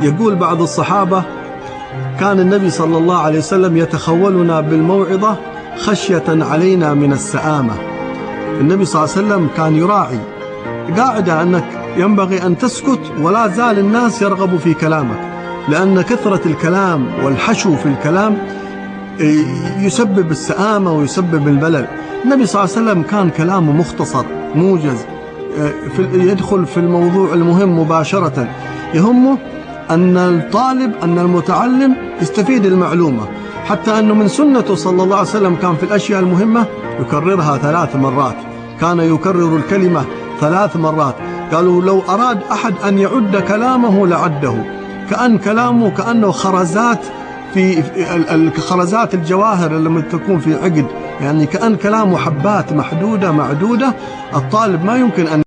يقول بعض الصحابة: كان النبي صلى الله عليه وسلم يتخولنا بالموعظة خشية علينا من السآمة. النبي صلى الله عليه وسلم كان يراعي قاعدة أنك ينبغي أن تسكت ولا زال الناس يرغبوا في كلامك، لأن كثرة الكلام والحشو في الكلام يسبب السآمة ويسبب البلل. النبي صلى الله عليه وسلم كان كلامه مختصر موجز، يدخل في الموضوع المهم مباشرة. يهمه أن الطالب أن المتعلم يستفيد المعلومة، حتى أنه من سنته صلى الله عليه وسلم كان في الأشياء المهمة يكررها 3 مرات، كان يكرر الكلمة 3 مرات. قالوا لو أراد أحد أن يعد كلامه لعده، كأن كلامه كأنه خرزات، في خرزات الجواهر لما تكون في عقد، يعني كأن كلامه حبات محدودة معدودة. الطالب ما يمكن أن